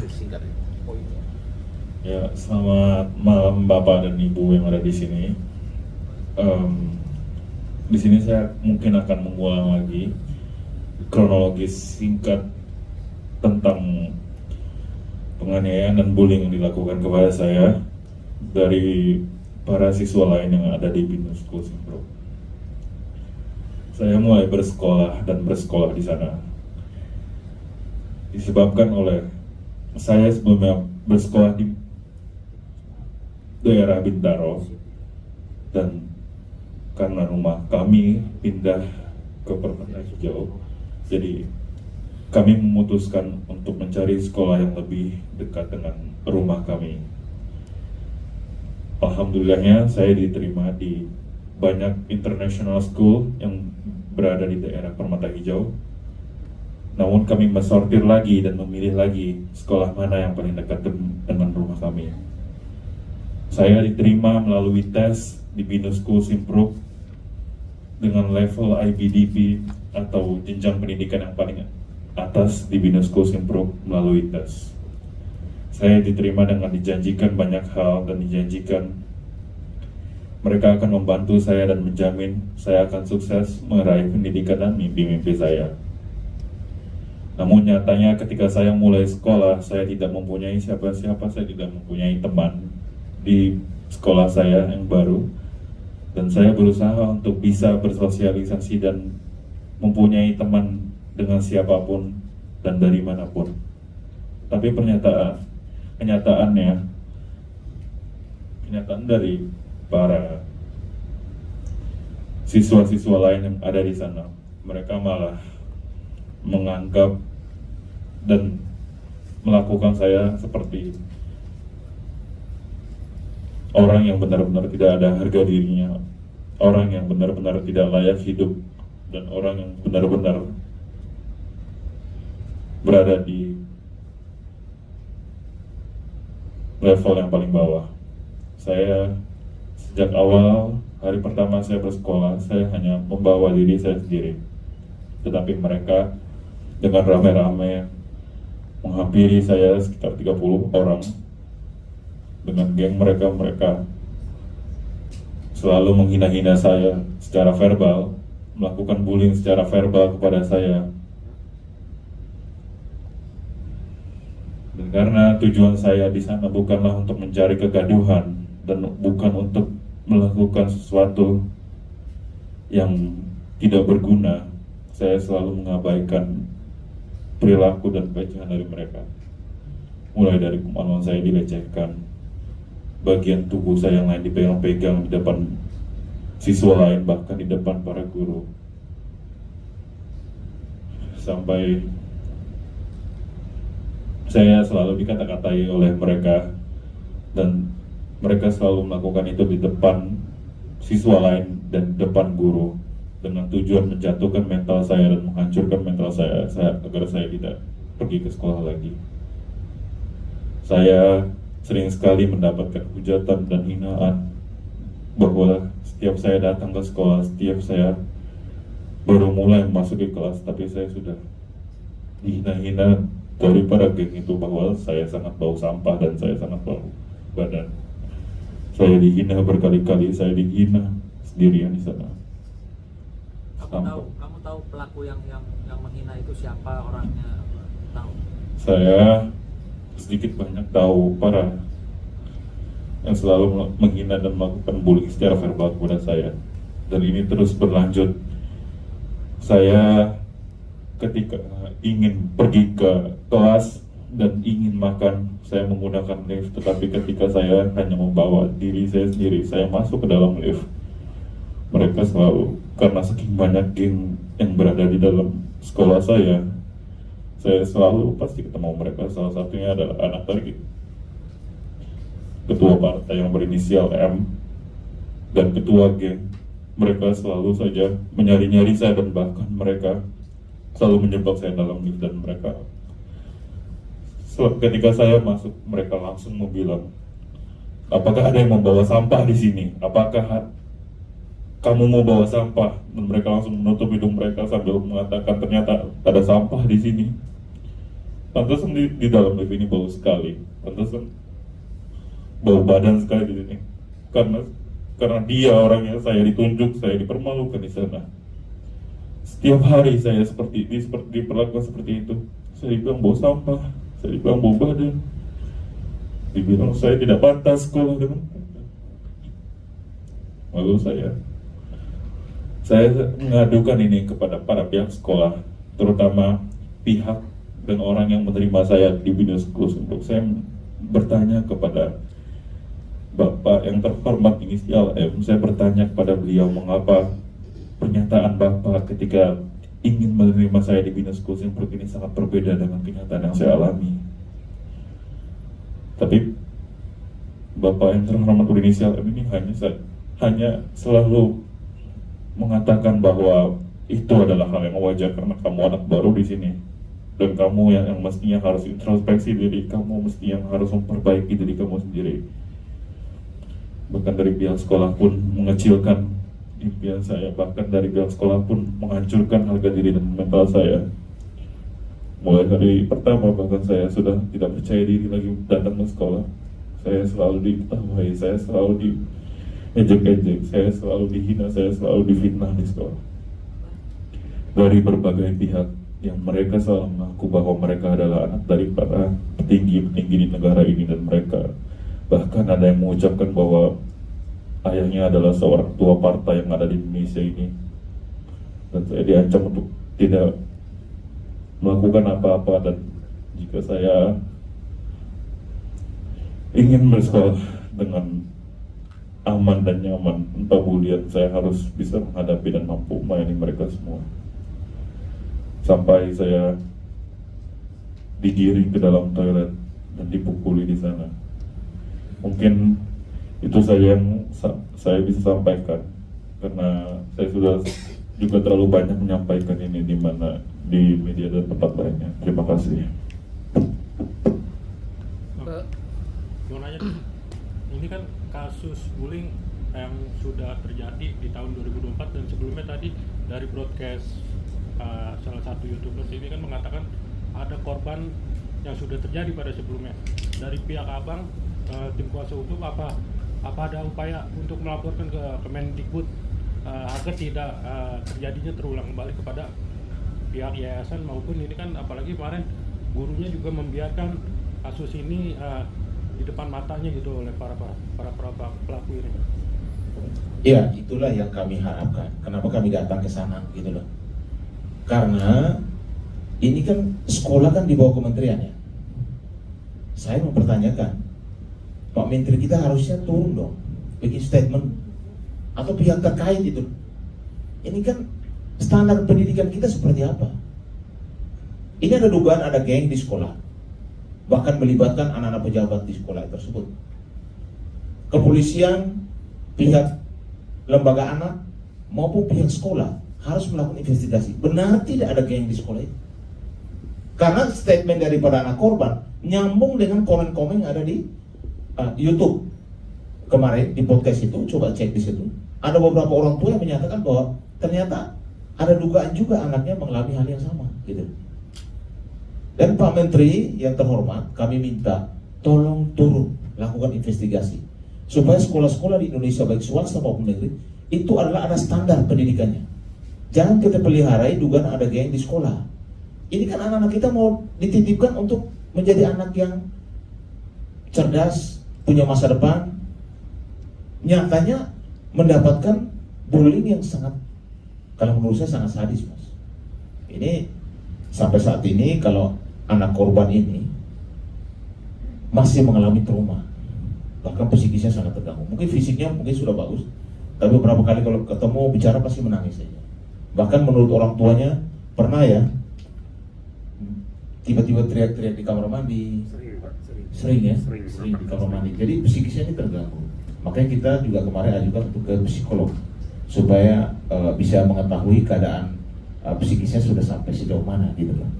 Singkat poinnya. Ya, selamat malam Bapak dan Ibu yang ada di sini. Em, di sini saya mungkin akan mengulang lagi kronologis singkat tentang penganiayaan dan bullying yang dilakukan kepada saya dari para siswa lain yang ada di Binus School Simpro. Saya mulai bersekolah dan bersekolah di sana disebabkan oleh saya sebelumnya bersekolah di daerah Bintaro, dan karena rumah kami pindah ke Permata Hijau, jadi kami memutuskan untuk mencari sekolah yang lebih dekat dengan rumah kami. Alhamdulillahnya saya diterima di banyak international school yang berada di daerah Permata Hijau. Namun kami mensortir lagi dan memilih lagi sekolah mana yang paling dekat dengan rumah kami. Saya diterima melalui tes di Binus School Simpro dengan level IBDP atau jenjang pendidikan yang paling atas di Binus School Simpro melalui tes. Saya diterima dengan dijanjikan banyak hal dan dijanjikan mereka akan membantu saya dan menjamin saya akan sukses meraih pendidikan dan mimpi-mimpi saya. Namun nyatanya ketika saya mulai sekolah, saya tidak mempunyai siapa-siapa, saya tidak mempunyai teman di sekolah saya yang baru. Dan saya berusaha untuk bisa bersosialisasi dan mempunyai teman dengan siapapun dan dari manapun. Tapi kenyataan dari para siswa-siswa lain yang ada di sana, mereka malah menganggap dan melakukan saya seperti orang yang benar-benar tidak ada harga dirinya, orang yang benar-benar tidak layak hidup, dan orang yang benar-benar berada di level yang paling bawah. Saya sejak awal hari pertama saya bersekolah, saya hanya membawa diri saya sendiri. Tetapi mereka dengan rame-rame menghampiri saya sekitar 30 orang dengan geng mereka selalu menghina-hina saya secara verbal, melakukan bullying secara verbal kepada saya. Dan karena tujuan saya di sana bukanlah untuk mencari kegaduhan dan bukan untuk melakukan sesuatu yang tidak berguna, saya selalu mengabaikan perilaku dan pelecehan dari mereka. Mulai dari kemauan saya dilecehkan, bagian tubuh saya yang lain dipegang-pegang di depan siswa lain, bahkan di depan para guru. Sampai saya selalu dikata-katai oleh mereka, dan mereka selalu melakukan itu di depan siswa lain dan depan guru, dengan tujuan menjatuhkan mental saya dan menghancurkan mental saya agar saya tidak pergi ke sekolah lagi. Saya sering sekali mendapatkan hujatan dan hinaan bahwa setiap saya datang ke sekolah, setiap saya baru mulai memasuki kelas, tapi saya sudah dihina-hina dari para geng itu bahwa saya sangat bau sampah dan saya sangat bau badan. Saya dihina berkali-kali, saya dihina sendirian di sana. Kamu tahu pelaku yang menghina itu siapa orangnya? Tahu? Saya sedikit banyak tahu para yang selalu menghina dan melakukan bullying secara verbal kepada saya, dan ini terus berlanjut. Saya ketika ingin pergi ke kelas dan ingin makan, saya menggunakan lift, tetapi ketika saya hanya membawa diri saya sendiri, saya masuk ke dalam lift, mereka selalu, karena saking banyak geng yang berada di dalam sekolah saya selalu pasti ketemu mereka. Salah satunya adalah anak dari ketua partai yang berinisial M dan ketua geng. Mereka selalu saja menyari-nyari saya, dan bahkan mereka selalu menjebak saya dalam lift, dan mereka ketika saya masuk, mereka langsung bilang, apakah ada yang membawa sampah di sini? Apakah kamu mau bawa sampah? Dan mereka langsung menutup hidung mereka sambil mengatakan ternyata ada sampah di sini. Pantesan di dalam lift ini bau sekali. Pantesan bau badan sekali di sini. Karena dia orangnya, saya ditunjuk, saya dipermalukan di sana. Setiap hari saya diperlakukan seperti itu. Saya dibilang bau sampah, saya dibilang bau badan, dibilang saya tidak pantas sekolah dengan mereka. Lalu saya mengadukan ini kepada para pihak sekolah, terutama pihak dan orang yang menerima saya di Bina School. Untuk saya bertanya kepada Bapak yang terhormat inisial M, saya bertanya kepada beliau mengapa pernyataan Bapak ketika ingin menerima saya di Bina School Simpruk ini sangat berbeda dengan kenyataan yang saya alami. Tapi Bapak yang terhormat berinisial M ini hanya selalu mengatakan bahwa itu adalah hal yang wajar karena kamu anak baru di sini. Dan kamu yang mestinya harus introspeksi diri, kamu mesti yang harus memperbaiki diri kamu sendiri. Bahkan dari pihak sekolah pun mengecilkan impian saya, bahkan dari pihak sekolah pun menghancurkan harga diri dan mental saya. Mulai hari pertama bahkan saya sudah tidak percaya diri lagi datang ke sekolah. Saya selalu diketahui, saya selalu diejek-ejek, saya selalu dihina, saya selalu difitnah di sekolah dari berbagai pihak yang mereka selalu mengaku bahwa mereka adalah anak dari para petinggi-petinggi di negara ini, dan mereka bahkan ada yang mengucapkan bahwa ayahnya adalah seorang ketua partai yang ada di Indonesia ini. Dan saya diancam untuk tidak melakukan apa-apa, dan jika saya ingin bersekolah dengan aman dan nyaman tanpa bulian, saya harus bisa menghadapi dan mampu melayani mereka semua. Sampai saya digiring ke dalam toilet dan dipukuli di sana. Mungkin itu saja yang saya bisa sampaikan, karena saya sudah juga terlalu banyak menyampaikan ini di media dan tempat lainnya. Terima kasih. Mau nanya, ini kan kasus bullying yang sudah terjadi di tahun 2024, dan sebelumnya tadi dari broadcast salah satu YouTuber ini kan mengatakan ada korban yang sudah terjadi pada sebelumnya. Dari pihak Abang, tim kuasa hukum, apa ada upaya untuk melaporkan ke Kemendikbud agar tidak terjadinya terulang kembali kepada pihak yayasan maupun ini kan, apalagi kemarin gurunya juga membiarkan kasus ini di depan matanya gitu oleh para pelaku ini. Ya, itulah yang kami harapkan. Kenapa kami datang ke sana gitu loh. Karena ini kan sekolah kan di bawah kementerian ya. Saya mempertanyakan, Pak Menteri kita harusnya turun dong, bikin statement atau pihak terkait itu. Ini kan standar pendidikan kita seperti apa? Ini ada dugaan ada geng di sekolah, bahkan melibatkan anak-anak pejabat di sekolah tersebut. Kepolisian, pihak lembaga anak maupun pihak sekolah harus melakukan investigasi. Benar tidak ada geng di sekolah itu? Karena statement daripada anak korban nyambung dengan komen-komen yang ada di YouTube kemarin di podcast itu. Coba cek di situ. Ada beberapa orang tua yang menyatakan bahwa ternyata ada dugaan juga anaknya mengalami hal yang sama, gitu. Dan Pak Menteri yang terhormat, kami minta tolong turun lakukan investigasi supaya sekolah-sekolah di Indonesia baik swasta maupun negeri itu adalah ada standar pendidikannya. Jangan kita peliharai dugaan ada geng di sekolah. Ini kan anak-anak kita mau dititipkan untuk menjadi anak yang cerdas, punya masa depan. Nyatanya mendapatkan bullying yang sangat, kalau menurut saya sangat sadis, Mas. Ini sampai saat ini kalau anak korban ini masih mengalami trauma, bahkan psikisnya sangat terganggu. Mungkin fisiknya mungkin sudah bagus, tapi beberapa kali kalau ketemu bicara pasti menangis saja. Bahkan menurut orang tuanya pernah ya tiba-tiba teriak-teriak di kamar mandi. Sering di kamar mandi. Jadi psikisnya ini terganggu. Makanya kita juga kemarin ajukan untuk ke psikolog supaya bisa mengetahui keadaan psikisnya sudah sampai sejauh mana gitu kan.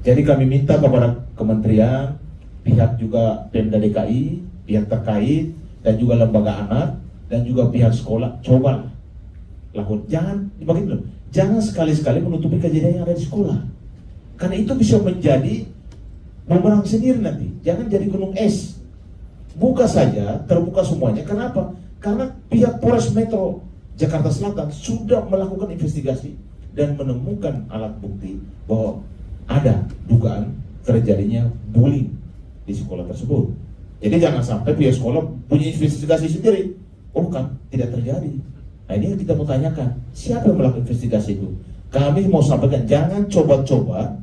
Jadi kami minta kepada kementerian, pihak juga Pemda DKI, pihak terkait dan juga lembaga anak dan juga pihak sekolah, coba lakukan. Jangan sekali-sekali menutupi kejadian yang ada di sekolah. Karena itu bisa menjadi bumerang sendiri nanti. Jangan jadi gunung es. Buka saja, terbuka semuanya. Kenapa? Karena pihak Polres Metro Jakarta Selatan sudah melakukan investigasi dan menemukan alat bukti bahwa ada dugaan terjadinya bullying di sekolah tersebut. Jadi jangan sampai pihak sekolah punya investigasi sendiri. Oh kan, tidak terjadi. Nah ini yang kita mau tanyakan, siapa yang melakukan investigasi itu? Kami mau sampaikan, jangan coba-coba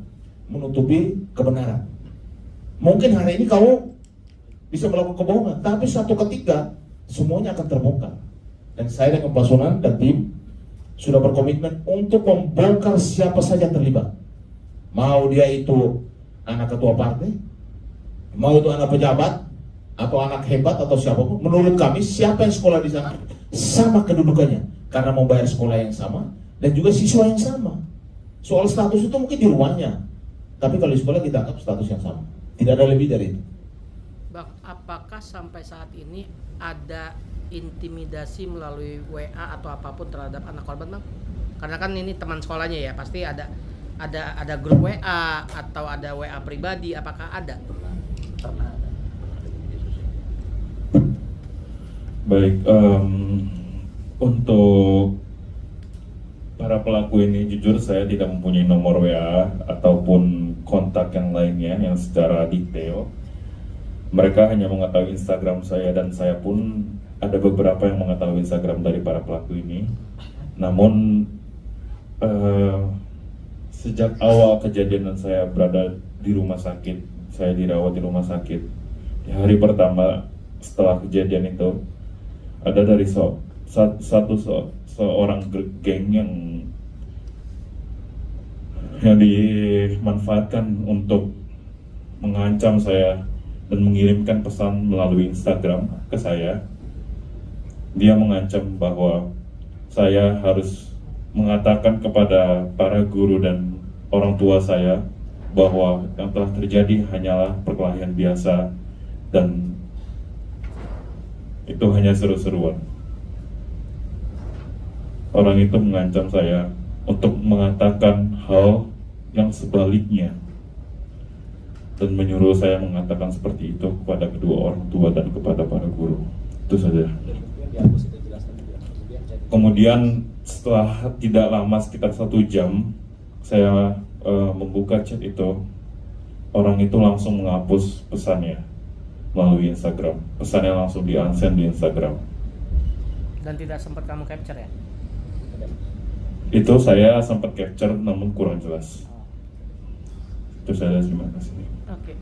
menutupi kebenaran. Mungkin hari ini kamu bisa melakukan kebohongan, tapi suatu ketika semuanya akan terbongkar. Dan saya dengan Pak Sunan dan tim sudah berkomitmen untuk membongkar siapa saja yang terlibat. Mau dia itu anak ketua partai, mau itu anak pejabat, atau anak hebat atau siapapun. Menurut kami siapa yang sekolah di sana sama kedudukannya, karena membayar sekolah yang sama dan juga siswa yang sama. Soal status itu mungkin di rumahnya, tapi kalau di sekolah kita anggap status yang sama, tidak ada lebih dari itu. Bang, apakah sampai saat ini ada intimidasi melalui WA atau apapun terhadap anak korban, Bang? Karena kan ini teman sekolahnya ya, pasti ada grup WA atau ada WA pribadi, apakah ada? Pernah ada. Baik, untuk para pelaku ini jujur saya tidak mempunyai nomor WA ataupun kontak yang lainnya yang secara detail. Mereka hanya mengetahui Instagram saya dan saya pun ada beberapa yang mengetahui Instagram dari para pelaku ini. Namun sejak awal kejadian dan saya berada di rumah sakit, saya dirawat di rumah sakit. Di hari pertama setelah kejadian itu, ada dari seorang geng yang dimanfaatkan untuk mengancam saya dan mengirimkan pesan melalui Instagram ke saya. Dia mengancam bahwa saya harus mengatakan kepada para guru dan orang tua saya bahwa yang telah terjadi hanyalah perkelahian biasa dan itu hanya seru-seruan. Orang itu mengancam saya untuk mengatakan hal yang sebaliknya dan menyuruh saya mengatakan seperti itu kepada kedua orang tua dan kepada para guru. Itu saja. Kemudian setelah tidak lama sekitar 1 jam saya membuka chat itu, orang itu langsung menghapus pesannya melalui Instagram. Pesannya langsung di-unsend di Instagram. Dan tidak sempat kamu capture ya? Itu saya sempat capture namun kurang jelas. Itu saja, terima kasih. Oke.